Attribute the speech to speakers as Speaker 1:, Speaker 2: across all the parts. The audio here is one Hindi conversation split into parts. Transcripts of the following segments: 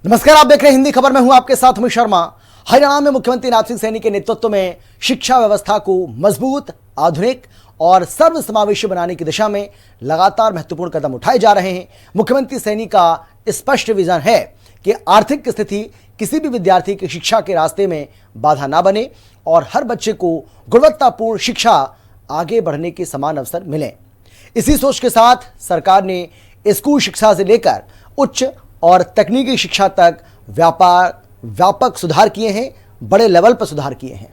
Speaker 1: नमस्कार, आप देख रहे हैं हिंदी खबर में हूं आपके साथ अमित शर्मा। हरियाणा में मुख्यमंत्री नाथ सिंह सैनी के नेतृत्व में शिक्षा व्यवस्था को मजबूत, आधुनिक और सर्वसमावेशी बनाने की दिशा में लगातार महत्वपूर्ण कदम उठाए जा रहे हैं। मुख्यमंत्री सैनी का स्पष्ट विजन है कि आर्थिक स्थिति किसी भी विद्यार्थी की शिक्षा के रास्ते में बाधा ना बने और हर बच्चे को गुणवत्तापूर्ण शिक्षा आगे बढ़ने के समान अवसर मिले। इसी सोच के साथ सरकार ने स्कूल शिक्षा से लेकर उच्च और तकनीकी शिक्षा तक व्यापक सुधार किए हैं, बड़े लेवल पर सुधार किए हैं।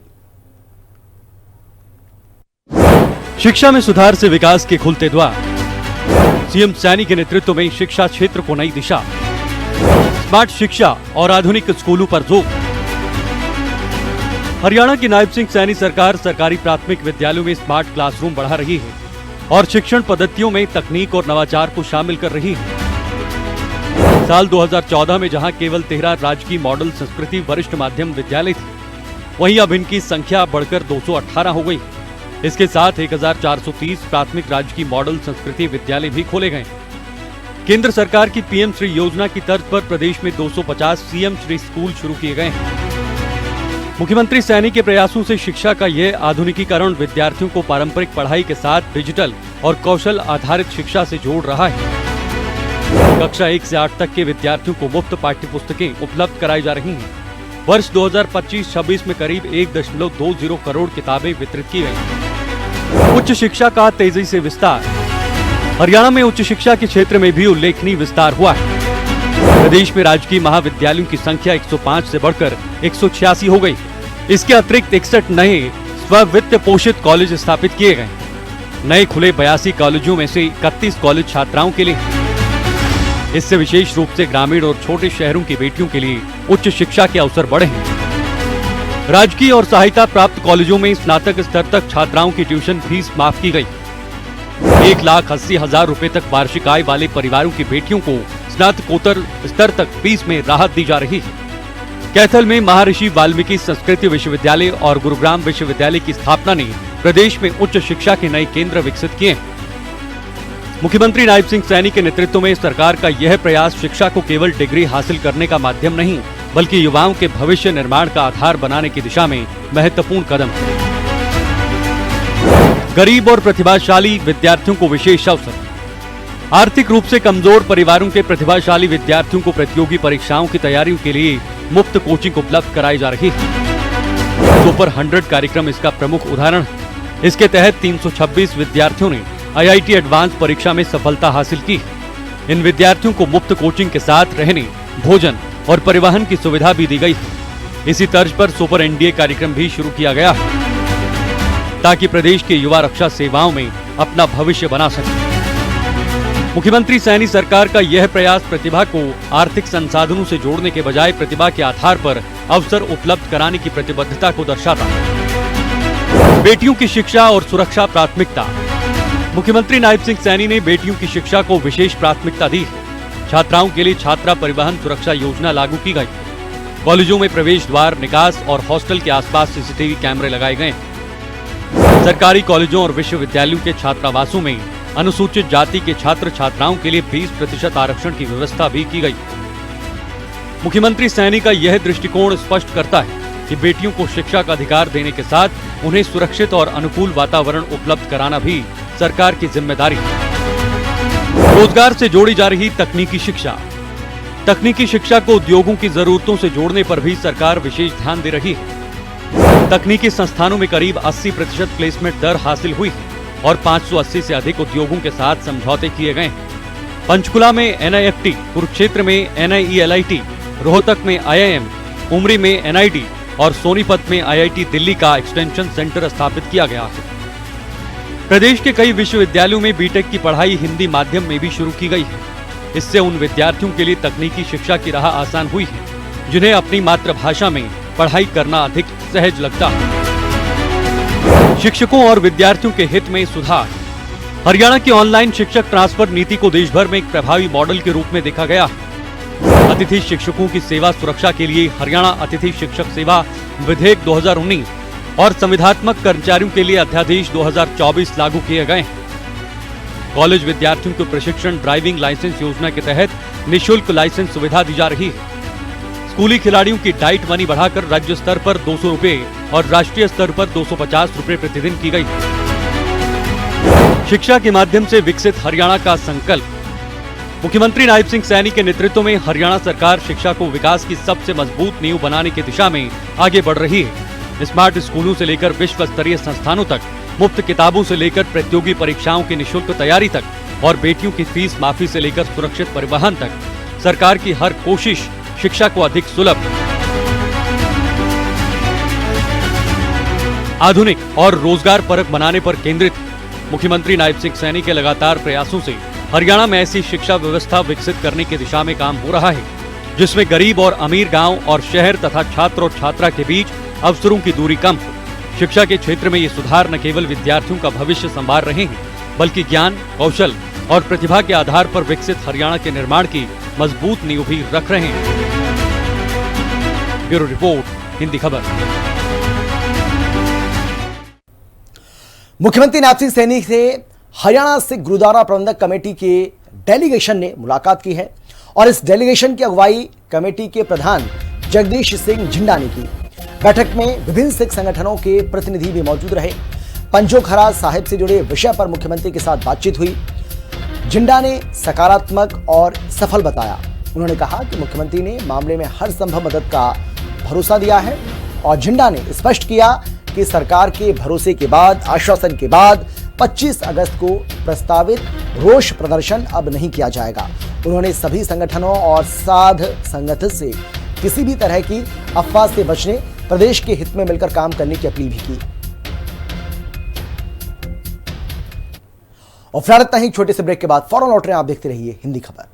Speaker 2: शिक्षा में सुधार से विकास के खुलते द्वार। सीएम सैनी के नेतृत्व में शिक्षा क्षेत्र को नई दिशा। स्मार्ट शिक्षा और आधुनिक स्कूलों पर जोर। हरियाणा की नायब सिंह सैनी सरकार सरकारी प्राथमिक विद्यालयों में स्मार्ट क्लासरूम बढ़ा रही है और शिक्षण पद्धतियों में तकनीक और नवाचार को शामिल कर रही है। साल 2014 में जहां केवल 13 राजकीय मॉडल संस्कृति वरिष्ठ माध्यम विद्यालय थे, वहीं अब इनकी संख्या बढ़कर 218 हो गई। इसके साथ 1430 प्राथमिक राजकीय मॉडल संस्कृति विद्यालय भी खोले गए। केंद्र सरकार की पीएम श्री योजना की तर्ज पर प्रदेश में 250 सीएम श्री स्कूल शुरू किए गए हैं। मुख्यमंत्री सैनी के प्रयासों से शिक्षा का यह आधुनिकीकरण विद्यार्थियों को पारंपरिक पढ़ाई के साथ डिजिटल और कौशल आधारित शिक्षा से जोड़ रहा है। कक्षा 1 से 8 तक के विद्यार्थियों को मुफ्त पाठ्य पुस्तकें उपलब्ध कराई जा रही हैं। वर्ष 2025-26 में करीब 1.20 करोड़ किताबें वितरित की गई। उच्च शिक्षा का तेजी से विस्तार। हरियाणा में उच्च शिक्षा के क्षेत्र में भी उल्लेखनीय विस्तार हुआ है। प्रदेश में राजकीय महाविद्यालयों की संख्या 105 से बढ़कर 186 हो गई। इसके अतिरिक्त 61 नए स्व-वित्त पोषित कॉलेज स्थापित किए गए। नए खुले 82 कॉलेजों में से 31 कॉलेज छात्राओं के लिए। इससे विशेष रूप से ग्रामीण और छोटे शहरों की बेटियों के लिए उच्च शिक्षा के अवसर बढ़े हैं। राजकीय और सहायता प्राप्त कॉलेजों में स्नातक स्तर तक छात्राओं की ट्यूशन फीस माफ की गई। 1,80,000 रुपए तक वार्षिक आय वाले परिवारों की बेटियों को स्नातकोत्तर स्तर तक फीस में राहत दी जा रही है। कैथल में महर्षि वाल्मीकि संस्कृत विश्वविद्यालय और गुरुग्राम विश्वविद्यालय की स्थापना ने प्रदेश में उच्च शिक्षा के नए केंद्र विकसित किए हैं। मुख्यमंत्री नायब सिंह सैनी के नेतृत्व में सरकार का यह प्रयास शिक्षा को केवल डिग्री हासिल करने का माध्यम नहीं, बल्कि युवाओं के भविष्य निर्माण का आधार बनाने की दिशा में महत्वपूर्ण कदम है। गरीब और प्रतिभाशाली विद्यार्थियों को विशेष अवसर। आर्थिक रूप से कमजोर परिवारों के प्रतिभाशाली विद्यार्थियों को प्रतियोगी परीक्षाओं की तैयारियों के लिए मुफ्त कोचिंग उपलब्ध कराई जा रही है। सुपर 100 कार्यक्रम इसका प्रमुख उदाहरण है। इसके तहत 326 विद्यार्थियों ने IIT एडवांस परीक्षा में सफलता हासिल की। इन विद्यार्थियों को मुफ्त कोचिंग के साथ रहने, भोजन और परिवहन की सुविधा भी दी गई है। इसी तर्ज पर सुपर NDA कार्यक्रम भी शुरू किया गया है, ताकि प्रदेश के युवा रक्षा सेवाओं में अपना भविष्य बना सके। मुख्यमंत्री सैनी सरकार का यह प्रयास प्रतिभा को आर्थिक संसाधनों से जोड़ने के बजाय प्रतिभा के आधार पर अवसर उपलब्ध कराने की प्रतिबद्धता को दर्शाता है। बेटियों की शिक्षा और सुरक्षा प्राथमिकता। मुख्यमंत्री नायब सिंह सैनी ने बेटियों की शिक्षा को विशेष प्राथमिकता दी है। छात्राओं के लिए छात्रा परिवहन सुरक्षा योजना लागू की गई। कॉलेजों में प्रवेश द्वार, निकास और हॉस्टल के आसपास CCTV कैमरे लगाए गए। सरकारी कॉलेजों और विश्वविद्यालयों के छात्रावासों में अनुसूचित जाति के छात्र छात्राओं के लिए 20% आरक्षण की व्यवस्था भी की गई। मुख्यमंत्री सैनी का यह दृष्टिकोण स्पष्ट करता है कि बेटियों को शिक्षा का अधिकार देने के साथ उन्हें सुरक्षित और अनुकूल वातावरण उपलब्ध कराना भी सरकार की जिम्मेदारी है। रोजगार से जोड़ी जा रही तकनीकी शिक्षा। तकनीकी शिक्षा को उद्योगों की जरूरतों से जोड़ने पर भी सरकार विशेष ध्यान दे रही है। तकनीकी संस्थानों में करीब 80% प्लेसमेंट दर हासिल हुई है और 580 से अधिक उद्योगों के साथ समझौते किए गए। पंचकुला में NIFT, कुरुक्षेत्र में NIELIT, रोहतक में IIM, उमरी में NID और सोनीपत में IIT दिल्ली का एक्सटेंशन सेंटर स्थापित किया गया है। प्रदेश के कई विश्वविद्यालयों में बीटेक की पढ़ाई हिंदी माध्यम में भी शुरू की गई है। इससे उन विद्यार्थियों के लिए तकनीकी शिक्षा की राह आसान हुई है, जिन्हें अपनी मातृभाषा में पढ़ाई करना अधिक सहज लगता है। शिक्षकों और विद्यार्थियों के हित में सुधार। हरियाणा की ऑनलाइन शिक्षक ट्रांसफर नीति को देश भर में एक प्रभावी मॉडल के रूप में देखा गया है। अतिथि शिक्षकों की सेवा सुरक्षा के लिए हरियाणा अतिथि शिक्षक सेवा विधेयक 2019 और संविदात्मक कर्मचारियों के लिए अध्यादेश 2024 लागू किए गए हैं। कॉलेज विद्यार्थियों को प्रशिक्षण ड्राइविंग लाइसेंस योजना के तहत निःशुल्क लाइसेंस सुविधा दी जा रही है। स्कूली खिलाड़ियों की डाइट मनी बढ़ाकर राज्य स्तर पर 200 रुपए और राष्ट्रीय स्तर पर 250 रुपए प्रतिदिन की गई। शिक्षा के माध्यम से विकसित हरियाणा का संकल्प। मुख्यमंत्री नायब सिंह सैनी के नेतृत्व में हरियाणा सरकार शिक्षा को विकास की सबसे मजबूत नींव बनाने की दिशा में आगे बढ़ रही है। स्मार्ट स्कूलों से लेकर विश्व स्तरीय संस्थानों तक, मुफ्त किताबों से लेकर प्रतियोगी परीक्षाओं की निःशुल्क तैयारी तक और बेटियों की फीस माफी से लेकर सुरक्षित परिवहन तक, सरकार की हर कोशिश शिक्षा को अधिक सुलभ, आधुनिक और रोजगार परक बनाने पर केंद्रित। मुख्यमंत्री नायब सिंह सैनी के लगातार प्रयासों से हरियाणा में ऐसी शिक्षा व्यवस्था विकसित करने की दिशा में काम हो रहा है, जिसमें गरीब और अमीर गांव और शहर तथा छात्र और छात्रा के बीच अवसरों की दूरी कम हो। शिक्षा के क्षेत्र में ये सुधार न केवल विद्यार्थियों का भविष्य संवार रहे हैं, बल्कि ज्ञान, कौशल और प्रतिभा के आधार पर विकसित हरियाणा के निर्माण की मजबूत नींव भी रख रहे हैं। ब्यूरो रिपोर्ट, हिंदी खबर।
Speaker 1: मुख्यमंत्री नायब सिंह सैनी से हरियाणा सिख गुरुद्वारा प्रबंधक कमेटी के डेलीगेशन ने मुलाकात की है और इस डेलीगेशन की अगुवाई कमेटी के प्रधान जगदीश सिंह झिंडा ने की। बैठक में विभिन्न सिख संगठनों के प्रतिनिधि भी मौजूद रहे। पंजोखरा साहिब से जुड़े विषय पर मुख्यमंत्री के साथ बातचीत हुई। झिंडा ने सकारात्मक और सफल बताया। उन्होंने कहा कि मुख्यमंत्री ने मामले में हर संभव मदद का भरोसा दिया है और झिंडा ने स्पष्ट किया कि सरकार के भरोसे के बाद, आश्वासन के बाद 25 अगस्त को प्रस्तावित रोष प्रदर्शन अब नहीं किया जाएगा। उन्होंने सभी संगठनों और साध संगठन से किसी भी तरह की अफवाह से बचने, प्रदेश के हित में मिलकर काम करने की अपील भी की। और फिलहाल इतना ही। छोटे से ब्रेक के बाद फौरन लौट रहे हैं। आप देखते रहिए हिंदी खबर।